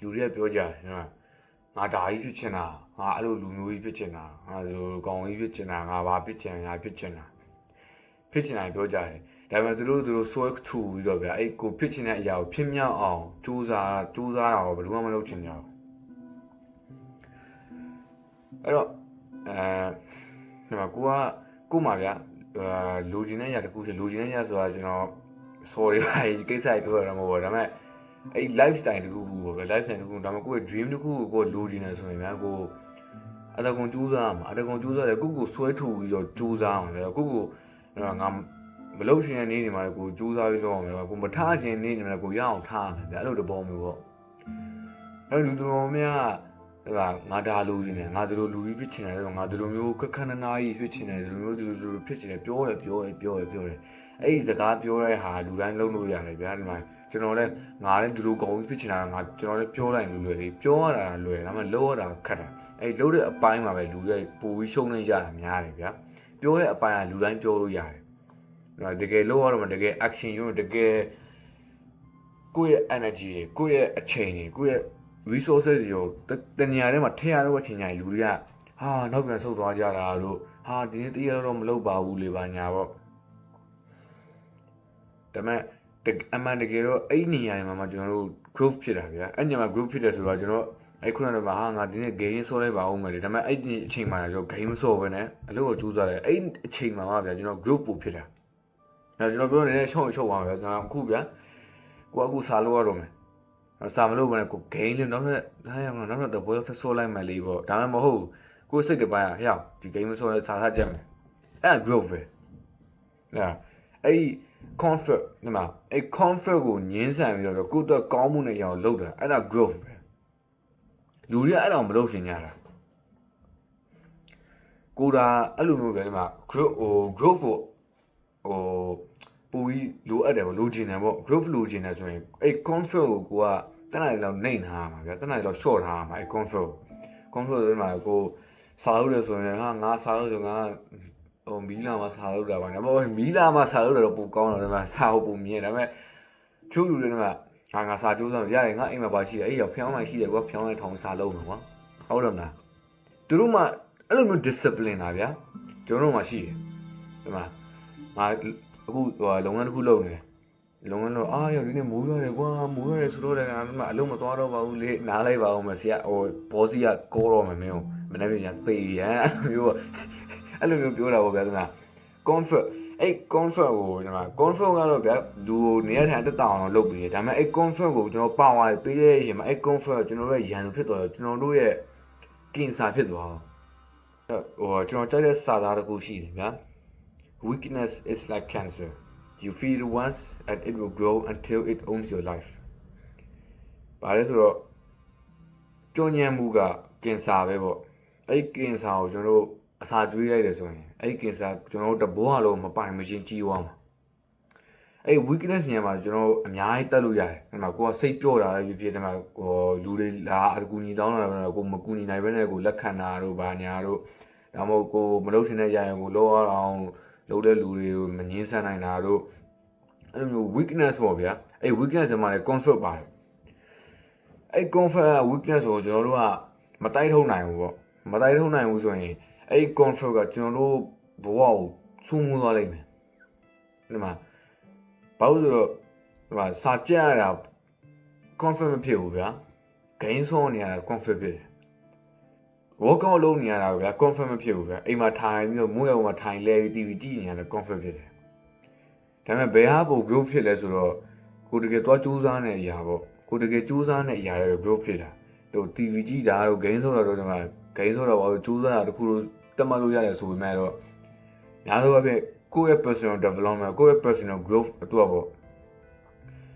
လူတွေကပြောကြတယ်နော်ငါဒါကြီးဖြစ်ချင်တာငါအဲ့လိုလူမျိုးကြီးဖြစ်ချင်တာငါလိုကောင်ကြီးဖြစ်ချင်တာငါဘာဖြစ်ချင်ငါဖြစ်ချင်တာပြောကြတယ်ဒါပေမဲ့သူတို့ဆွဲထူပြီးတော့ဗျာအဲ့ကိုဖြစ်ချင်တဲ့အရာကိုဖြစ်မြောက်အောင်စူးစမ်းတာတော့ဘယ်သူမှမလုပ်ချင်ကြဘူးအဲ့တော့ဒီမှာကိုမှာဗျာလူချင်းနဲ့ရတခုချင်းလူချင်းနဲ့ရဆိုတာကျွန်တော် sorry ပါကိစ္စပြောရမှာမဟုတ်ဘူးဒါပေမဲ့အဲ့ lifestyle တခုပေါ့ဗျာ lifestyle တခုဒါပေမဲ့ကိုယ့်ရဲ့ dream တခုကိုလူချင်းနေဆိုရင်ဗျာကိုအတကုံစူးစမ်းမှာအတကုံစူးစမ်းတယ်ကိုဆွဲထူပြီးတော့စူးစမ်းအောင်ဗျာကိုငါမလုပ်ရှင်တဲ့နေ့တွေမှာကိုစူးစမ်းပြီးလုပ်အောင်ဗျာကိုမထားခြင်းနေ့တွေမှာကိုရအောင်ထားမယ်ဗျာအဲ့လိုတဘောမျိုးပေါ့အဲ့လူတော်များငါဒါလူကြီးနဲ့ငါတို့လူကြီးဖြစ်ချင်တယ်ငါတို့မျိုးခက်ခဏနာကြီးဖြစ်ချင်တယ်လူမျိုးလူဖြစ်ချင်တယ်ပြောတယ်အဲ့ဒီစကားပြောတဲ့ဟာလူတိုင်းလုံးလို့ရတယ်ဗျာဒီမှာကျွန်တော်လည်းငါလည်းဒီလိုကောင်းဖြစ်ချင်တာငါကျွန်တော်လည်းပြောလိုက်လွယ်လေးပြောရတာလွယ်တယ်ဒါပေမဲ့လုပ်ရတာခက်တာအဲ့လုပ်တဲ့အပိုင်းမှာပဲလူတွေပိုပြီးရှုံးနေကြတာများတယ်ဗျာပြောတဲ့အပိုင်းကလူတိုင်းပြောလို့ရတယ်တကယ်လုပ်ရတော့မှတကယ် action ရုံးတကယ်ကိုယ့်ရဲ့ energy ကိုယ့်ရဲ့အချိန်ကိုယ့်ရဲ့ resources တွေကိုတနေရာထဲမှာထည့်ရတော့အချိန်ကြီးလူတွေကနောက်ပြန်ဆုတ်သွားကြတာတို့ဒီနေ့တရတော့မလုပ်ပါဘူးလေပါညာပေါ့ဒါပေမဲ့အမှန်တကယ်တော့အဲ့နေရာတွေမှာကျွန်တော်တို့ growth ဖြစ်တာဗျာအဲ့ညမှာ growth ဖြစ်တယ်ဆိုတော့ကျွန်တော်အဲ့ခုနကငါဒီနေ့ game ဆော့လိုက်ပါဦးမယ်လေဒါပေမဲ့အဲ့ဒီအချိန်မှာကျွန်တော် game ဆော့ပဲနဲ့အလုပ်ကိုကြိုးစားတယ်အဲ့အချိန်မှာဗျာကျွန်တော် growth ပို့ဖြစ်တာအဲ့ကျွန်တော်ပြောနေတဲ့ရှုံးပါဗျာကျွန်တော်အခုဗျာကိုအခုစားလို့ရတော့မယ်စာမလို့ဘယ်နဲ့ကို gain လေးနောက်ထပ်လာရအောင်နောက်ထပ်တော့ဘယ်တော့ဆော့လိုက်မယ်လေပေါ့ဒါမှမဟုတ်ကိုစိတ်တပိုင်းဟဲ့ဒီ game ဆော့လဲစားကြက်မယ်အဲ့ growth ပဲအဲ့ comfort ဒီမှာအဲ့ comfort ကိုညှင်းဆန်ပြီးတော့ကိုယ့်အတွက်ကောင်းမှုနဲ့ရအောင်လုပ်တာအဲ့ဒါ growth ပဲလူတွေကအဲ့တော့မလုပ်ရှင်ကြတာကိုဒါအဲ့လိုမျိုးပဲဒီမှာ growth ကိုပူပြီးလိုအပ်တယ်ပေါ့လိုချင်တယ်ပေါ့ growth လိုချင်တယ်ဆိုရင်အဲ့ comfort ကိုကတန်းနိုင်လောက်နှိမ့်ထားမှာဗျာတန်းနိုင်လောက် short ထားမှာအဲ့ comfort ဒီမှာကိုစားလို့ရဆိုရင်ငါစားလို့ဆိုငါမီလာမှာစားလို့တာပါဒါပေမဲ့မီလာမှာစားလို့တော့ပိုကောင်းတယ်ဒါပေမဲ့စားဖို့ပိုမြင်ဒါပေမဲ့ချို့လူတွေကငါစားကြိုးစားရတယ်ငါအိမ်မှာပါရှိတယ်အဲ့ရောက်ဖျောင်းလိုက်ရှိတယ်ကွာဖျောင်းလိုက်ထောင်စားလို့မှာကွာဟုတ်တယ်မလားသူတို့မှအဲ့လိုမျိုး discipline တာဗျာကျွန်တော်တို့မှရှိတယ်ဒီမှာငါအခုလုပ်ငန်းတစ်ခုလုပ်နေတယ်လုပ်ငန်းတော့ရောက်ဒီနေ့မိုးရတယ်ကွာမိုးရတယ်ဆိုတော့လည်းငါအလုံးမသွားတော့ပါဘူးလေနားလိုက်ပါအောင်မဆရာဘောစီကကောတော့မယ်မင်းကိုမနေ့ကသေရန်အဲ့လိုမျိုးပြောတာပေါ့ဗျာဒီမှာ comfort အဲ့ comfort ကိုဒီမှာ comfort ကတော့ဗျာလူကိုနေရာထိုင်တက်တောင်အောင်လုပ်ပြီးတယ်ဒါပေမဲ့အဲ့ comfort ကိုကျွန်တော်ပါဝါပေးတဲ့အချိန်မှာအဲ့ comfort ကျွန်တော်တို့ရဲ့ရန်သူဖြစ်သွားတယ်ကျွန်တော်တို့ရဲ့ကင်ဆာဖြစ်သွားကျွန်တော်ကြိုက်တဲ့စာသားတစ်ခုရှိတယ်ဗျာ weakness is like cancer you feed it once and it will grow until it owns your life ဘာလဲဆိုတော့ကြောညံမှုကကင်ဆာပဲပေါ့အဲ့ကင်ဆာကိုကျွန်တော်တို့အစာကျွေးလိုက်တယ်ဆိုရင်အဲ့ကင်ဆာကျွန်တော်တို့တဘောလုံးမပိုင်မချင်းကြီးသွားမှာအဲ့ weakness ညံမှာကျွန်တော်အများကြီးတက်လို့ရတယ်အဲ့မှာကိုကစိတ်ပြော့တာပဲဖြစ်တယ်မှာလူတွေလာအကူညီတောင်းတာတော့ကိုမကူညီနိုင်ဘဲနဲ့ကိုလက်ခံတာတို့ဘာညာတို့ဒါမှမဟုတ်ကိုမလုပ်ရှင်တဲ့ရရင်ကိုလောအောင်လုပ်တဲ့လူတွေကိုမငင်းဆန်နိုင်တာတို့အဲ့လိုမျိုး weakness ပေါ့ဗျာအဲ့ weakness မှာလည်း comfort ပါတယ်အဲ့ comfort weakness ကိုကျွန်တော်တို့ကမတိုက်ထုတ်နိုင်ဘူးပေါ့မတိုက်ထုတ်နိုင်ဘူးဆိုရင်အဲ့ comfort ကကျွန်တော်တို့ဘဝကိုဆူမိုးသွားလိမ့်မယ်ဒီမှာဘာလို့ဆိုတော့ဒီမှာစာကြက်ရတာ comfort မဖြစ်ဘူးဗျာ gain ဆုံးနေရတာ comfort ဖြစ်တယ် workout လုပ်နေရတာဗျာ comfort မဖြစ်ဘူးဗျာအိမ်မှာထိုင်ပြီးတော့မိုးရွာမှာထိုင်လဲပြီး TV ကြည့်နေရတာ comfort ဖြစ်တယ်ဒါပေမဲ့ဘယ်ဟာပို growth ဖြစ်လဲဆိုတော့ကိုတကယ်သွားကြိုးစားနေတဲ့အရာပေါ့ကိုတကယ်ကြိုးစားနေတဲ့အရာတွေ growth ဖြစ်တာတို့ TV ကြည့်တာတို့ gain ဆုံးတာတို့ဒီမှာ gain ဆုံးတာဘာလို့ကြိုးစားတာတခုလို့တတ်မှတ်လို့ရတယ်ဆိုပေမဲ့တော့ညာတော့ပဲကိုယ့်ရဲ့ personal development ကိုယ့်ရဲ့ personal growth အတွက်ပေါ့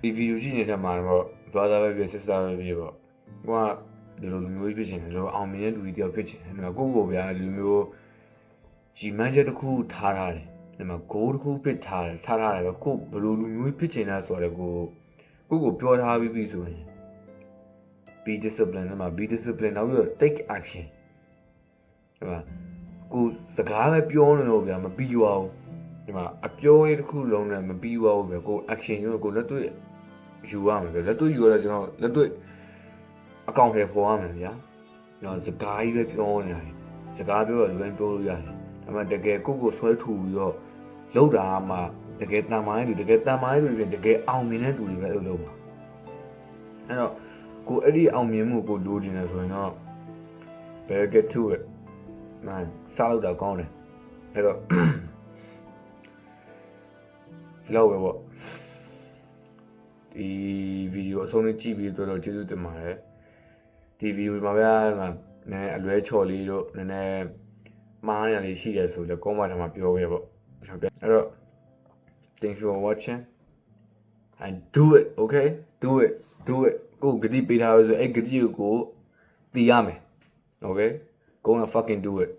ဒီ video ကြည့်နေတဲ့မှာတော့ brother ပဲဖြစ် sister ပဲဖြစ်ပေါ့ကိုကဒီလိုလူမျိုးကြီးဖြစ်ချင်တယ်လို့အောင်မြင်တဲ့လူကြီးတယောက်ဖြစ်ချင်တယ်ဒီမှာကိုဗျာဒီလိုမျိုးရီမန်းချက်တစ်ခုထားတယ်ဒီမှာ goal တစ်ခုဖြစ်ထားတယ်ပဲကိုဘယ်လိုလူမျိုးဖြစ်ချင်လဲဆိုတော့ကိုပြောထားပြီးဆိုရင် be discipline ဒီမှာ be discipline နောက်ပြီးတော့ take action ဒီမှာကိုစကားပဲပြောနေလို့ဗျာမပြီးပါဘူးဒီမှာအပြောရေးတစ်ခုလုံးနဲ့မပြီးပါဘူးဗျာကို action ကိုလက်တွေ့ယူရမှာဗျာလက်တွေ့ယူရတော့ကျွန်တော်လက်တွေ့ အကောင့်ထဲပေါ်ရမယ်ဗျာနော်စကားကြီးပဲပြောနေတယ်စကားပြောတော့လူတိုင်းပြောလို့ရတယ်ဒါပေမဲ့တကယ်ကိုဆွဲထူပြီးတော့လောက်တာမှတကယ်တန်မိုင်းတွေတကယ်တန်မိုင်းတွေပြင်တကယ်အောင်မြင်တဲ့သူတွေပဲအဲ့လိုလုပ်ပါအဲ့တော့ကိုအဲ့ဒီအောင်မြင်မှုကိုလိုချင်တယ်ဆိုရင်တော့ better get to it man စားလို့တော့ကောင်းတယ်အဲ့တော့ဒီလောက်ပဲပေါ့ဒီဗီဒီယိုအဆုံးလေးကြည့်ပြီးတော့ကျေးဇူးတင်ပါတယ်ဒီဗီဒီယိုမှာဗျာနည်းအလွဲချော်လေးတို့နည်းနည်းမှားရလေးရှိတယ်ဆိုတော့ comment ထဲမှာပြောခဲ့ပေါ့အဲ့တော့ thanks for watching and do it okay do it ကိုဂတိပေးထားလို့ဆိုအဲ့ဂတိကိုတည်ရမယ် okay go and fucking do it